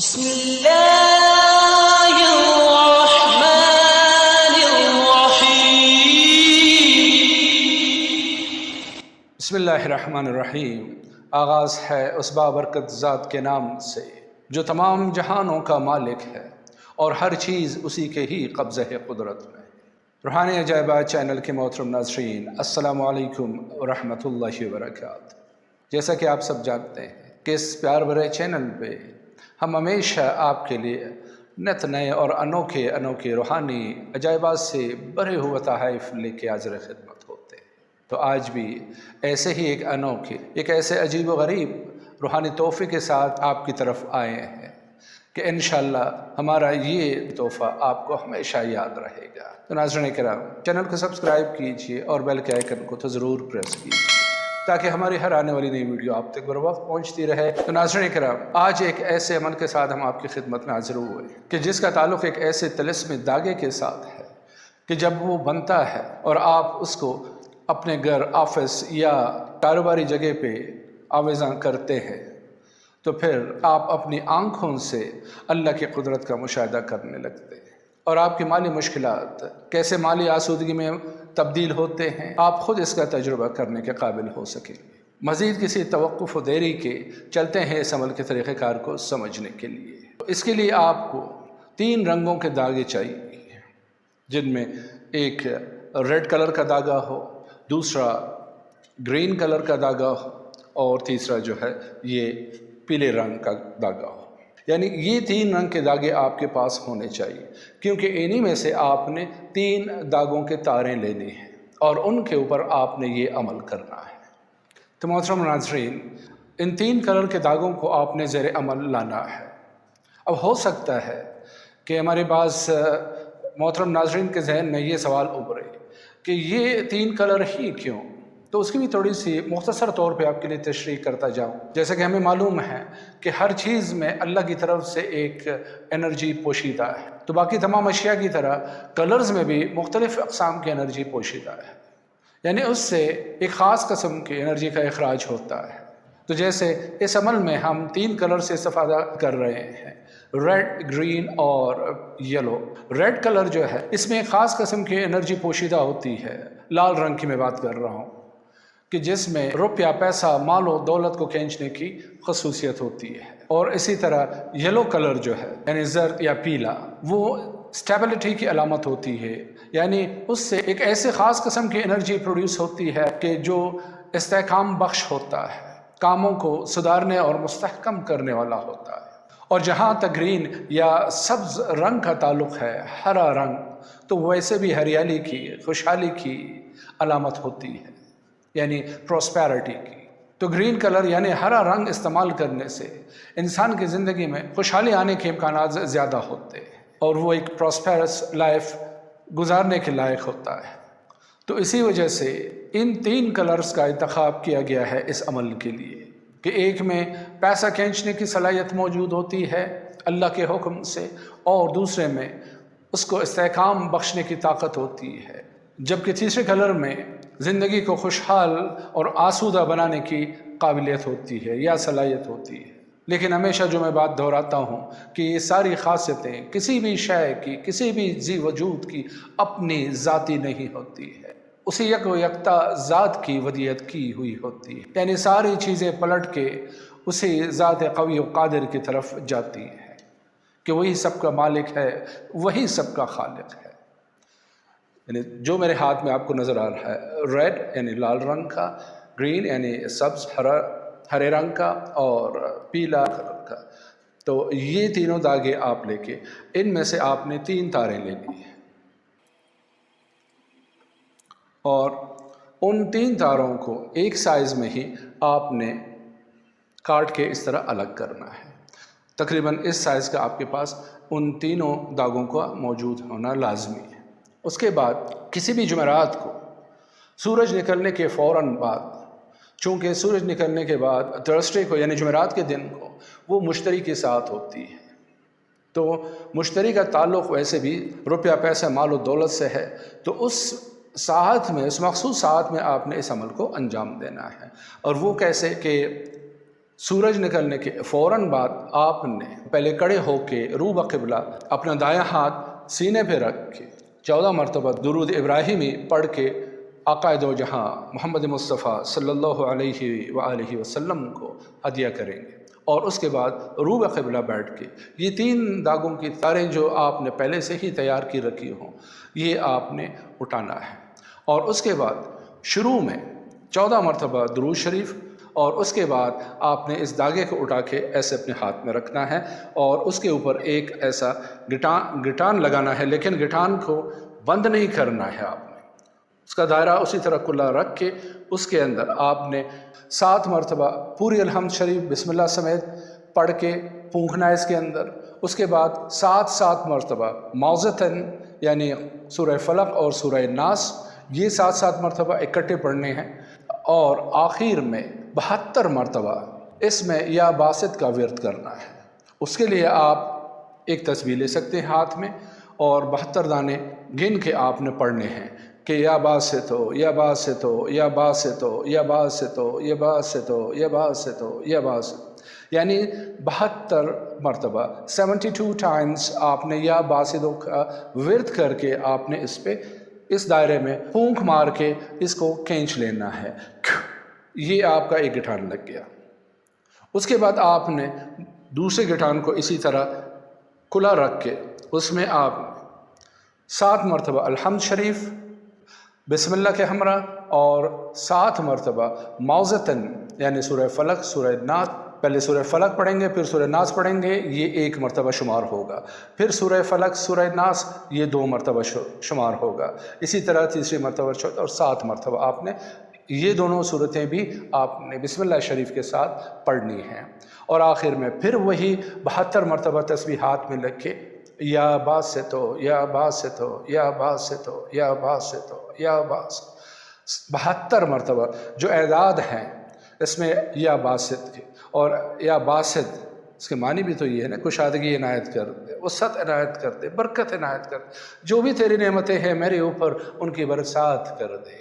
بسم اللہ الرحمن الرحیم۔ بسم اللہ الرحمن الرحیم۔ آغاز ہے اس بابرکت ذات کے نام سے جو تمام جہانوں کا مالک ہے اور ہر چیز اسی کے ہی قبضہ قدرت میں۔ روحانی عجائبات چینل کے محترم ناظرین، السلام علیکم ورحمۃ اللہ وبرکاتہ۔ جیسا کہ آپ سب جانتے ہیں کہ اس پیار بھرے چینل پہ ہم ہمیشہ آپ کے لیے نت نئے اور انوکھے روحانی عجائبات سے بھرے ہوئے تحائف لے کے حاضر خدمت ہوتے ہیں۔ تو آج بھی ایسے ہی ایک ایسے عجیب و غریب روحانی تحفے کے ساتھ آپ کی طرف آئے ہیں کہ انشاءاللہ ہمارا یہ تحفہ آپ کو ہمیشہ یاد رہے گا۔ تو ناظرین کرام، چینل کو سبسکرائب کیجئے اور بیل کے آئیکن کو تو ضرور پریس کیجئے تاکہ ہماری ہر آنے والی نئی ویڈیو آپ تک بر وقت پہنچتی رہے۔ تو ناظرین کرام، آج ایک ایسے عمل کے ساتھ ہم آپ کی خدمت میں حاضر ہوئے کہ جس کا تعلق ایک ایسے طلسم داغے کے ساتھ ہے کہ جب وہ بنتا ہے اور آپ اس کو اپنے گھر، آفس یا کاروباری جگہ پہ آویزاں کرتے ہیں تو پھر آپ اپنی آنکھوں سے اللہ کی قدرت کا مشاہدہ کرنے لگتے ہیں اور آپ کی مالی مشکلات کیسے مالی آسودگی میں تبدیل ہوتے ہیں، آپ خود اس کا تجربہ کرنے کے قابل ہو سکیں گے۔ مزید کسی توقف و دیری کے چلتے ہیں اس عمل کے طریقہ کار کو سمجھنے کے لیے۔ اس کے لیے آپ کو 3 رنگوں کے داغے چاہیے، جن میں ایک ریڈ کلر کا داغا ہو، دوسرا گرین کلر کا داغا ہو اور تیسرا جو ہے یہ پیلے رنگ کا داغا ہو۔ یعنی یہ 3 رنگ کے داغے آپ کے پاس ہونے چاہیے، کیونکہ انہی میں سے آپ نے 3 داغوں کے تاریں لینی ہیں اور ان کے اوپر آپ نے یہ عمل کرنا ہے۔ تو محترم ناظرین، ان 3 کلر کے داغوں کو آپ نے زیر عمل لانا ہے۔ اب ہو سکتا ہے کہ ہمارے بعض محترم ناظرین کے ذہن میں یہ سوال ابھرے کہ یہ 3 کلر ہی کیوں؟ تو اس کی بھی تھوڑی سی مختصر طور پہ آپ کے لیے تشریح کرتا جاؤں۔ جیسا کہ ہمیں معلوم ہے کہ ہر چیز میں اللہ کی طرف سے ایک انرجی پوشیدہ ہے، تو باقی تمام اشیاء کی طرح کلرز میں بھی مختلف اقسام کی انرجی پوشیدہ ہے، یعنی اس سے ایک خاص قسم کی انرجی کا اخراج ہوتا ہے۔ تو جیسے اس عمل میں ہم 3 کلر سے استفادہ کر رہے ہیں، ریڈ، گرین اور یلو۔ ریڈ کلر جو ہے اس میں ایک خاص قسم کی انرجی پوشیدہ ہوتی ہے، لال رنگ کی میں بات کر رہا ہوں، کہ جس میں روپیہ، پیسہ، مال و دولت کو کھینچنے کی خصوصیت ہوتی ہے۔ اور اسی طرح یلو کلر جو ہے یعنی زرد یا پیلا، وہ سٹیبلٹی کی علامت ہوتی ہے، یعنی اس سے ایک ایسے خاص قسم کی انرجی پروڈیوس ہوتی ہے کہ جو استحکام بخش ہوتا ہے، کاموں کو سدھارنے اور مستحکم کرنے والا ہوتا ہے۔ اور جہاں تک گرین یا سبز رنگ کا تعلق ہے، ہرا رنگ، تو ویسے بھی ہریالی کی، خوشحالی کی علامت ہوتی ہے، یعنی پراسپیرٹی کی۔ تو گرین کلر یعنی ہرا رنگ استعمال کرنے سے انسان کی زندگی میں خوشحالی آنے کے امکانات زیادہ ہوتے ہیں اور وہ ایک پراسپیرس لائف گزارنے کے لائق ہوتا ہے۔ تو اسی وجہ سے ان 3 کلرز کا انتخاب کیا گیا ہے اس عمل کے لیے کہ ایک میں پیسہ کھینچنے کی صلاحیت موجود ہوتی ہے اللہ کے حکم سے، اور دوسرے میں اس کو استحکام بخشنے کی طاقت ہوتی ہے، جبکہ تیسرے کلر میں زندگی کو خوشحال اور آسودہ بنانے کی قابلیت ہوتی ہے یا صلاحیت ہوتی ہے۔ لیکن ہمیشہ جو میں بات دہراتا ہوں کہ یہ ساری خاصیتیں کسی بھی شے کی، کسی بھی ذی وجود کی اپنی ذاتی نہیں ہوتی ہے، اسی یک و یکتا ذات کی ودیت کی ہوئی ہوتی ہے، یعنی ساری چیزیں پلٹ کے اسی ذات قوی و قادر کی طرف جاتی ہیں کہ وہی سب کا مالک ہے، وہی سب کا خالق ہے۔ یعنی جو میرے ہاتھ میں آپ کو نظر آ رہا ہے، ریڈ یعنی لال رنگ کا، گرین یعنی سبز ہرے رنگ کا، اور پیلا کلر کا، تو یہ تینوں داغے آپ لے کے ان میں سے آپ نے 3 تاریں لینی ہیں اور ان 3 تاروں کو ایک سائز میں ہی آپ نے کاٹ کے اس طرح الگ کرنا ہے۔ تقریباً اس سائز کا آپ کے پاس ان تینوں داغوں کا موجود ہونا لازمی ہے۔ اس کے بعد کسی بھی جمعرات کو سورج نکلنے کے فوراً بعد، چونکہ سورج نکلنے کے بعد تھرسڈے کو یعنی جمعرات کے دن کو وہ مشتری کے ساتھ ہوتی ہے، تو مشتری کا تعلق ویسے بھی روپیہ، پیسہ، مال و دولت سے ہے، تو اس ساعت میں، اس مخصوص ساعت میں آپ نے اس عمل کو انجام دینا ہے۔ اور وہ کیسے کہ سورج نکلنے کے فوراً بعد آپ نے پہلے کڑے ہو کے رو بقبلہ اپنا دایاں ہاتھ سینے پہ رکھ کے 14 مرتبہ درود ابراہیمی پڑھ کے آقا دو جہاں محمد مصطفیٰ صلی اللہ علیہ وآلہ وسلم کو ہدیہ کریں گے، اور اس کے بعد رو بقبلہ بیٹھ کے یہ 3 داغوں کی تاریں جو آپ نے پہلے سے ہی تیار کی رکھی ہوں یہ آپ نے اٹھانا ہے، اور اس کے بعد شروع میں 14 مرتبہ درود شریف، اور اس کے بعد آپ نے اس داغے کو اٹھا کے ایسے اپنے ہاتھ میں رکھنا ہے، اور اس کے اوپر ایک ایسا گٹان لگانا ہے، لیکن گٹان کو بند نہیں کرنا ہے، آپ نے اس کا دائرہ اسی طرح کھلا رکھ کے اس کے اندر آپ نے 7 مرتبہ پوری الحمد شریف بسم اللہ سمیت پڑھ کے پھونکنا ہے اس کے اندر۔ اس کے بعد 7 مرتبہ معوذتاً یعنی سورہ فلق اور سورہ ناس، یہ 7 مرتبہ اکٹھے پڑھنے ہیں، اور آخر میں 72 مرتبہ اس میں یا باسط کا ورد کرنا ہے۔ اس کے لیے آپ ایک تسبیح لے سکتے ہیں ہاتھ میں، اور 72 دانے گن کے آپ نے پڑھنے ہیں کہ یا باسط ہو یا باسط ہو یا باسط ہو یا باسط ہو یا باسط ہو یا باسط ہو یا باسط، یعنی 72 مرتبہ 72 ٹائمز آپ نے یا باسطوں کا ورد کر کے آپ نے اس دائرے میں پھونک مار کے اس کو کھینچ لینا ہے۔ یہ آپ کا ایک گٹھان لگ گیا۔ اس کے بعد آپ نے دوسرے گٹھان کو اسی طرح کھلا رکھ کے اس میں آپ 7 مرتبہ الحمد شریف بسم اللہ کے ہمراہ، اور 7 مرتبہ معوذتاً یعنی سورہ فلق سورہ ناس، پہلے سورہ فلق پڑھیں گے پھر سورہ ناس پڑھیں گے، یہ 1 مرتبہ شمار ہوگا، پھر سورہ فلق سورہ ناس یہ 2 مرتبہ شمار ہوگا، اسی طرح تیسری مرتبہ چوتھا، اور 7 مرتبہ آپ نے یہ دونوں صورتیں بھی آپ نے بسم اللہ شریف کے ساتھ پڑھنی ہیں، اور آخر میں پھر وہی 72 مرتبہ تسبیح ہاتھ میں لگ کے یا باسط ہو یا باسط ہو یا باسط ہو یا باسط ہو یا باسط، 72 مرتبہ جو اعداد ہیں اس میں یا باسط کے اور یا باسط، اس کے معنی بھی تو یہ ہے نا، کشادگی عنایت کر دے، وسعت عنایت کر دے، برکت عنایت کر دے، جو بھی تیری نعمتیں ہیں میرے اوپر ان کی برسات کر دے۔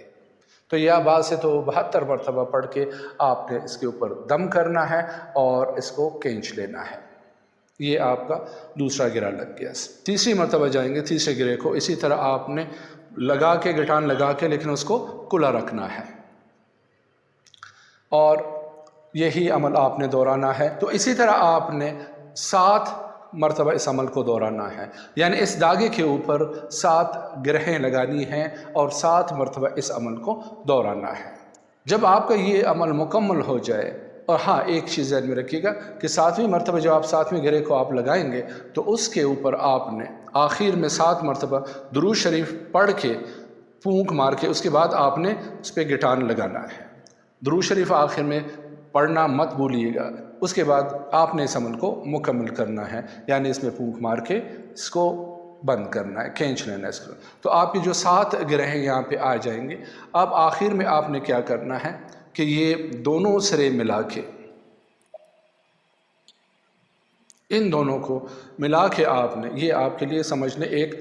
تو یا باسط ہو 72 مرتبہ پڑھ کے آپ نے اس کے اوپر دم کرنا ہے اور اس کو کھینچ لینا ہے۔ یہ آپ کا دوسرا گرہ لگ گیا۔ تیسری مرتبہ جائیں گے، تیسرے گرے کو اسی طرح آپ نے لگا کے گٹان لگا کے لیکن اس کو کھلا رکھنا ہے، اور یہی عمل آپ نے دہرانا ہے۔ تو اسی طرح آپ نے 7 مرتبہ اس عمل کو دہرانا ہے، یعنی اس داغے کے اوپر 7 گرہیں لگانی ہیں اور 7 مرتبہ اس عمل کو دہرانا ہے۔ جب آپ کا یہ عمل مکمل ہو جائے، اور ہاں ایک چیز ذہن میں رکھیے گا کہ 7ویں مرتبہ جب آپ 7ویں گرے کو آپ لگائیں گے تو اس کے اوپر آپ نے آخر میں 7 مرتبہ درود شریف پڑھ کے پھونک مار کے اس کے بعد آپ نے اس پہ گٹان لگانا ہے۔ درود شریف آخر میں پڑھنا مت بھولیے گا، اس کے بعد آپ نے اس عمل کو مکمل کرنا ہے، یعنی اس میں پھونک مار کے اس کو بند کرنا ہے، کھینچ لینا ہے اس کو۔ تو آپ کی جو 7 گرہیں یہاں پہ آ جائیں گے۔ اب آخر میں آپ نے کیا کرنا ہے کہ یہ دونوں سرے ملا کے، ان دونوں کو ملا کے آپ نے، یہ آپ کے لیے سمجھ لیں ایک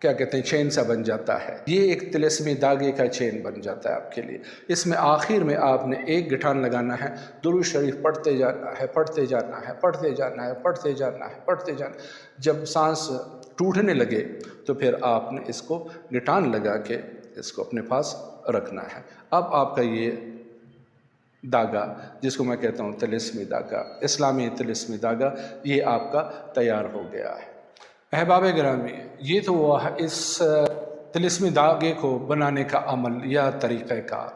کیا کہتے ہیں چین سا بن جاتا ہے، یہ ایک طلسمی داغے کا چین بن جاتا ہے آپ کے لیے۔ اس میں آخر میں آپ نے ایک گٹھان لگانا ہے، درود شریف پڑھتے جانا ہے، پڑھتے جانا ہے، پڑھتے جانا ہے، پڑھتے جانا ہے، پڑھتے جانا ہے۔ جب سانس ٹوٹنے لگے تو پھر آپ نے اس کو گٹان لگا کے اس کو اپنے پاس رکھنا ہے۔ اب آپ کا یہ داغا، جس کو میں کہتا ہوں طلسمی داغا، اسلامی طلسمی داغا، یہ آپ کا تیار ہو گیا ہے۔ احباب گرامی، یہ تو وہ اس طلسمی داغے کو بنانے کا عمل یا طریقہ کار۔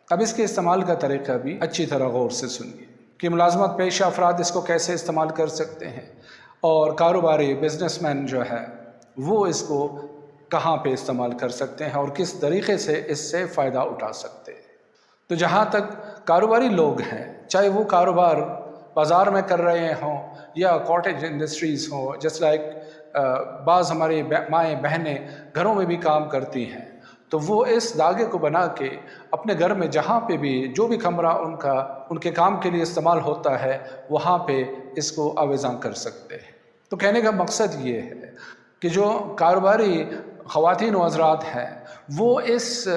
اب اس کے استعمال کا طریقہ بھی اچھی طرح غور سے سنیے کہ ملازمت پیشہ افراد اس کو کیسے استعمال کر سکتے ہیں، اور کاروباری بزنس مین جو ہے وہ اس کو کہاں پہ استعمال کر سکتے ہیں اور کس طریقے سے اس سے فائدہ اٹھا سکتے ہیں۔ تو جہاں تک کاروباری لوگ ہیں، چاہے وہ کاروبار بازار میں کر رہے ہوں یا کاٹیج انڈسٹریز ہوں، جس لائک بعض ہماری مائیں بہنیں گھروں میں بھی کام کرتی ہیں، تو وہ اس داغے کو بنا کے اپنے گھر میں جہاں پہ بھی جو بھی کمرہ ان کے کام کے لیے استعمال ہوتا ہے وہاں پہ اس کو آویزاں کر سکتے ہیں۔ تو کہنے کا مقصد یہ ہے کہ جو کاروباری خواتین و حضرات ہیں وہ اس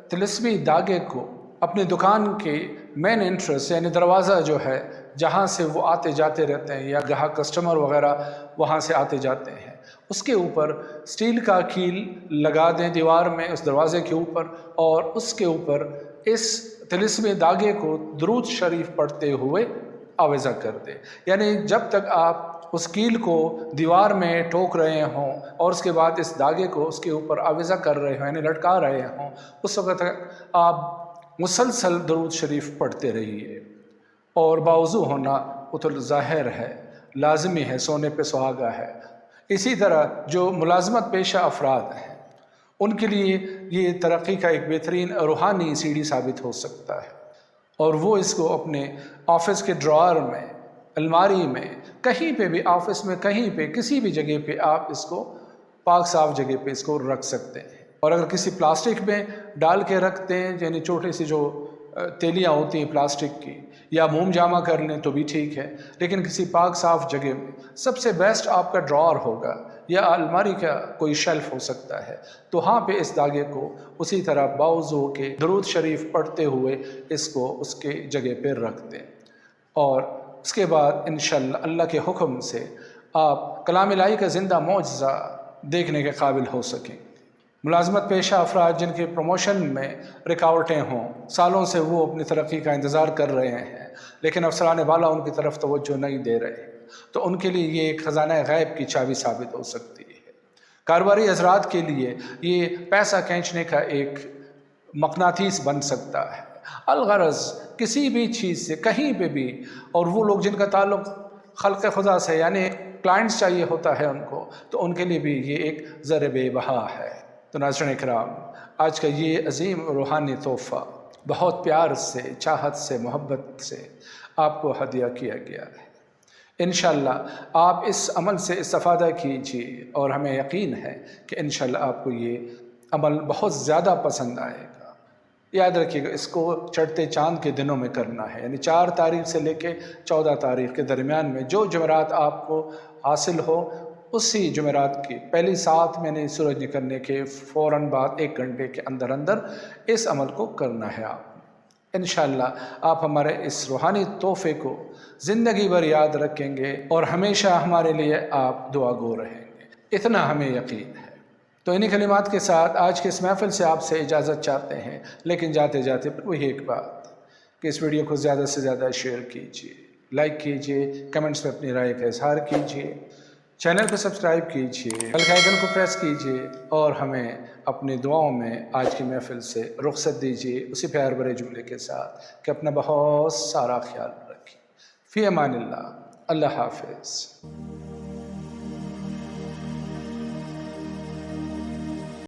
طلسمی داغے کو اپنی دکان کے مین انٹرس یعنی دروازہ جو ہے جہاں سے وہ آتے جاتے رہتے ہیں یا گاہک کسٹمر وغیرہ وہاں سے آتے جاتے ہیں، اس کے اوپر اسٹیل کا کیل لگا دیں دیوار میں اس دروازے کے اوپر، اور اس کے اوپر اس طلسمی دھاگے کو درود شریف پڑھتے ہوئے آویزہ کر دیں۔ یعنی جب تک آپ اس کیل کو دیوار میں ٹوک رہے ہوں اور اس کے بعد اس دھاگے کو اس کے اوپر آویزہ کر رہے ہوں یعنی لٹکا رہے ہوں، اس وقت تک آپ مسلسل درود شریف پڑھتے رہیے۔ اور باوضو ہونا اتل ظاہر ہے، لازمی ہے، سونے پہ سہاگا ہے۔ اسی طرح جو ملازمت پیشہ افراد ہیں ان کے لیے یہ ترقی کا ایک بہترین روحانی سیڑھی ثابت ہو سکتا ہے، اور وہ اس کو اپنے آفس کے ڈراور میں، الماری میں، کہیں پہ بھی، آفس میں کہیں پہ کسی بھی جگہ پہ آپ اس کو پاک صاف جگہ پہ اس کو رکھ سکتے ہیں۔ اور اگر کسی پلاسٹک میں ڈال کے رکھتے ہیں، یعنی چھوٹی سی جو تیلیاں ہوتی ہیں پلاسٹک کی، یا موم جامع کر لیں تو بھی ٹھیک ہے، لیکن کسی پاک صاف جگہ میں سب سے بیسٹ آپ کا ڈراور ہوگا یا الماری کا کوئی شیلف ہو سکتا ہے، تو وہاں پہ اس دھاگے کو اسی طرح باوضو کے درود شریف پڑھتے ہوئے اس کو اس کے جگہ پہ رکھ دیں، اور اس کے بعد انشاءاللہ اللہ کے حکم سے آپ کلام الہی کا زندہ معجزہ دیکھنے کے قابل ہو سکیں۔ ملازمت پیشہ افراد جن کے پروموشن میں رکاوٹیں ہوں، سالوں سے وہ اپنی ترقی کا انتظار کر رہے ہیں لیکن افسران بالا ان کی طرف توجہ نہیں دے رہے، تو ان کے لیے یہ ایک خزانہ غیب کی چابی ثابت ہو سکتی ہے۔ کاروباری حضرات کے لیے یہ پیسہ کھینچنے کا ایک مقناطیس بن سکتا ہے، الغرض کسی بھی چیز سے کہیں پہ بھی، اور وہ لوگ جن کا تعلق خلق خدا سے یعنی کلائنٹس چاہیے ہوتا ہے ان کو، تو ان کے لیے بھی یہ ایک زر بے بہا ہے۔ تو ناظرین اکرام، آج کا یہ عظیم روحانی تحفہ بہت پیار سے، چاہت سے، محبت سے آپ کو ہدیہ کیا گیا ہے۔ انشاءاللہ آپ اس عمل سے استفادہ کیجیے، اور ہمیں یقین ہے کہ انشاءاللہ آپ کو یہ عمل بہت زیادہ پسند آئے گا۔ یاد رکھیے گا، اس کو چڑھتے چاند کے دنوں میں کرنا ہے، یعنی 4 تاریخ سے لے کے 14 تاریخ کے درمیان میں جو جمعرات آپ کو حاصل ہو، اسی جمعرات کی پہلی 7 مہینے سورج نکلنے کے فوراً بعد 1 گھنٹے کے اندر اندر اس عمل کو کرنا ہے آپ۔ انشاءاللہ آپ ہمارے اس روحانی تحفے کو زندگی بھر یاد رکھیں گے، اور ہمیشہ ہمارے لیے آپ دعا گو رہیں گے، اتنا ہمیں یقین ہے۔ تو انہی کلمات کے ساتھ آج کے اس محفل سے آپ سے اجازت چاہتے ہیں، لیکن جاتے جاتے وہی ایک بات کہ اس ویڈیو کو زیادہ سے زیادہ شیئر کیجیے، لائک کیجیے، کمنٹس میں اپنی رائے کا اظہار کیجیے، چینل کو سبسکرائب کیجیے، بیل کے آئیکن کو پریس کیجیے، اور ہمیں اپنی دعاؤں میں آج کی محفل سے رخصت دیجیے اسی پیار بھرے جملے کے ساتھ کہ اپنا بہت سارا خیال رکھیں۔ فی امان اللہ، اللہ حافظ۔